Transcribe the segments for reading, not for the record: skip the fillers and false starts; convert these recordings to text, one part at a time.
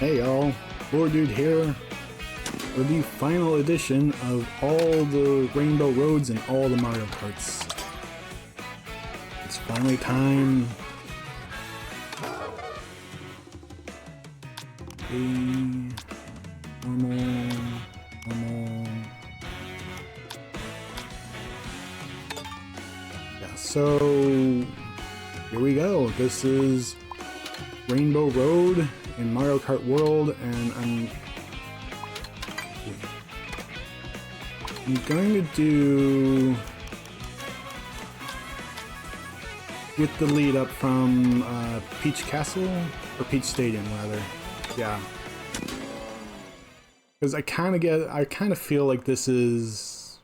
Hey y'all, Lord Dude here for the final edition of all the Rainbow Roads and all the Mario Karts. It's finally time. Normal. Yeah, so here we go. This is Rainbow Road in Mario Kart World, and I'm going to do with the lead up from Peach Castle, or Peach Stadium rather. Yeah, because I kind of feel like this is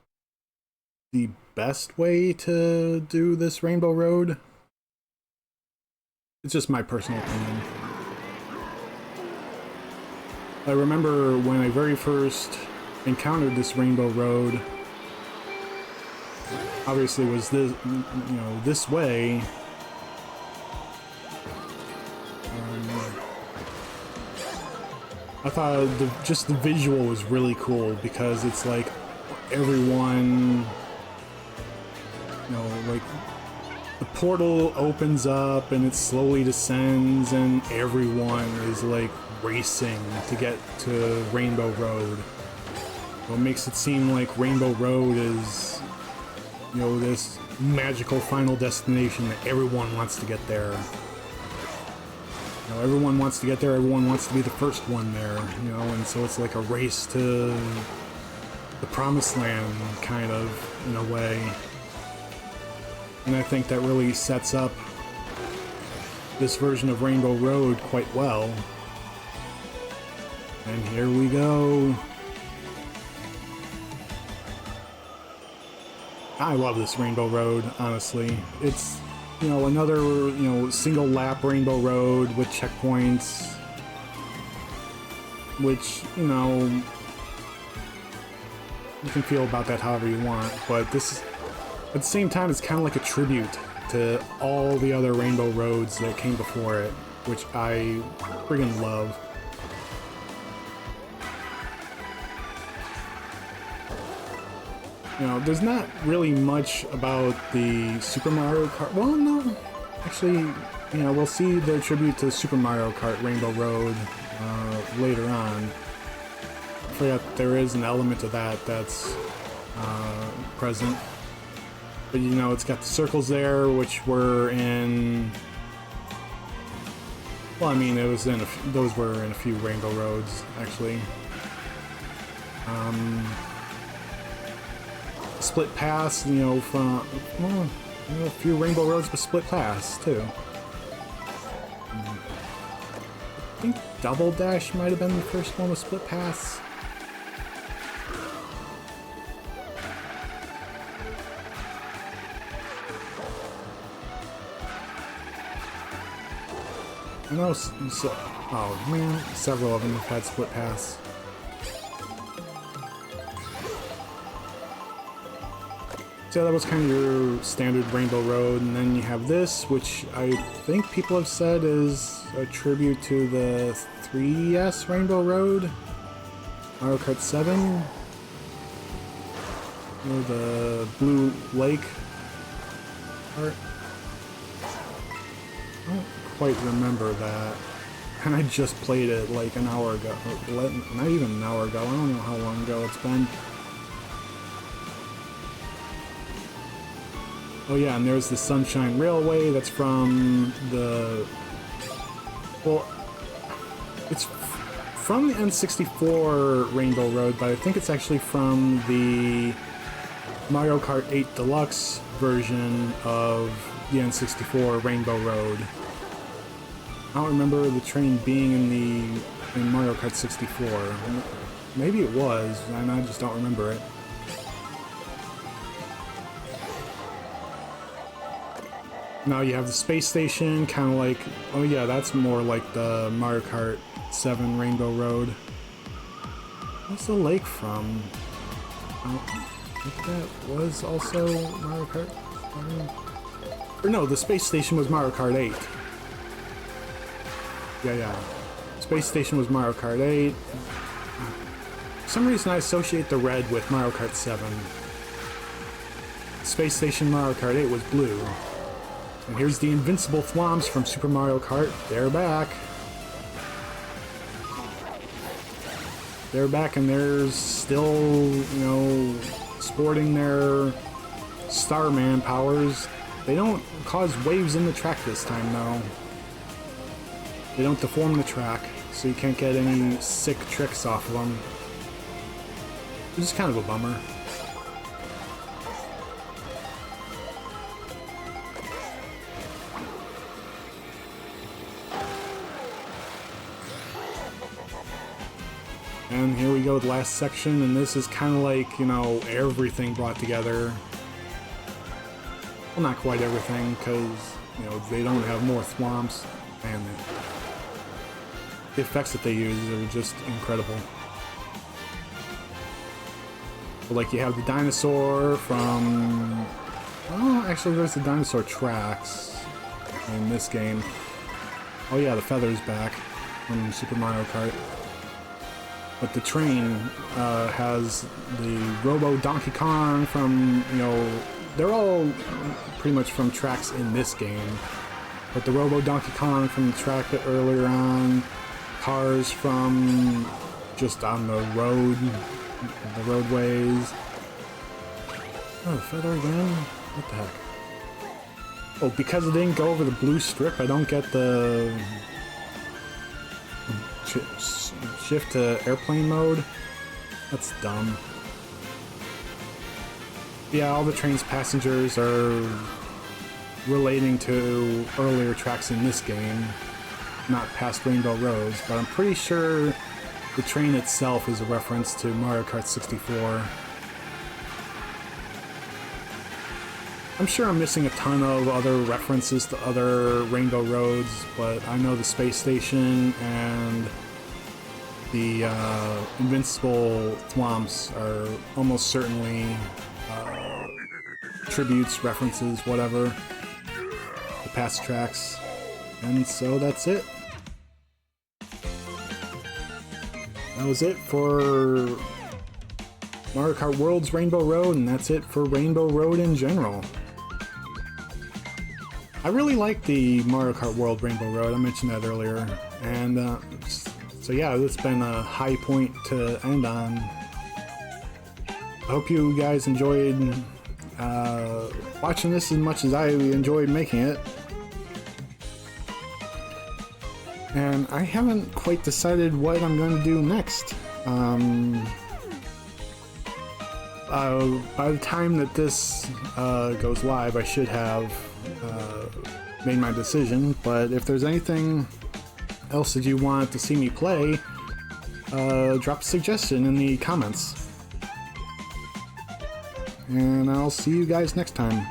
the best way to do this Rainbow Road. It's just my personal opinion. I remember when I very first encountered this Rainbow Road, obviously it was this, this way. I thought just the visual was really cool because it's like everyone, like the portal opens up and it slowly descends and everyone is like racing to get to Rainbow Road. What makes it seem like Rainbow Road is, this magical final destination that everyone wants to get there. Everyone wants to get there, everyone wants to be the first one there, and so it's like a race to the promised land, kind of, in a way. And I think that really sets up this version of Rainbow Road quite well. And here we go. I love this Rainbow Road, honestly. It's, another, single lap Rainbow Road with checkpoints, which, you can feel about that however you want, but this, at the same time, it's kind of like a tribute to all the other Rainbow Roads that came before it, which I friggin' love. There's not really much about the Super Mario Kart. Well, no, actually, we'll see the tribute to Super Mario Kart Rainbow Road later on. I forgot there is an element of that that's present. But it's got the circles there, which were in. Well, I mean, it was in those were in a few Rainbow Roads actually. Split pass, from a few Rainbow Roads with split pass too. I think Double Dash might have been the first one with split pass. I know, oh man, several of them have had split pass. So that was kind of your standard Rainbow Road, and then you have this, which I think people have said is a tribute to the 3DS Rainbow Road, Mario Kart 7, the Blue Lake part. I don't quite remember that, and I just played it like an hour ago, not even an hour ago, I don't know how long ago it's been. Oh yeah, and there's the Sunshine Railway, that's from the... Well, it's from the N64 Rainbow Road, but I think it's actually from the Mario Kart 8 Deluxe version of the N64 Rainbow Road. I don't remember the train being in Mario Kart 64. Maybe it was, and I just don't remember it. Now you have the space station, kind of like, oh yeah, that's more like the Mario Kart 7 Rainbow Road. What's the lake from? I think that was also Mario Kart 7. Or no, the space station was Mario Kart 8. Yeah. Space Station was Mario Kart 8. For some reason I associate the red with Mario Kart 7. Space Station Mario Kart 8 was blue. And here's the invincible Thwomps from Super Mario Kart. They're back. They're back and they're still, you know, sporting their Starman powers. They don't cause waves in the track this time, though. They don't deform the track, so you can't get any sick tricks off of them. Which is kind of a bummer. And here we go with the last section, and this is kind of like, you know, everything brought together. Well, not quite everything, because, you know, they don't have more thwomps, and the effects that they use are just incredible. But, like, you have the dinosaur from... Oh, actually, there's the dinosaur tracks in this game. Oh yeah, the feather's back from Super Mario Kart. But the train has the Robo Donkey Kong from, you know, they're all pretty much from tracks in this game. But the Robo Donkey Kong from the track earlier on, cars from just on the road, the roadways. Oh, the feather again? What the heck? Oh, because it didn't go over the blue strip, I don't get the shift to airplane mode. That's dumb. Yeah, all the train's passengers are relating to earlier tracks in this game, not past Rainbow Roads, but I'm pretty sure the train itself is a reference to Mario Kart 64. I'm sure I'm missing a ton of other references to other Rainbow Roads, but I know the Space Station and the Invincible Thwomps are almost certainly tributes, references, whatever, the past tracks. And so that's it. That was it for Mario Kart World's Rainbow Road, and that's it for Rainbow Road in general. I really like the Mario Kart World Rainbow Road, I mentioned that earlier, and so yeah, it's been a high point to end on. I hope you guys enjoyed watching this as much as I enjoyed making it. And I haven't quite decided what I'm going to do next. By the time that this goes live, I should have made my decision, but if there's anything else that you want to see me play, drop a suggestion in the comments. And I'll see you guys next time.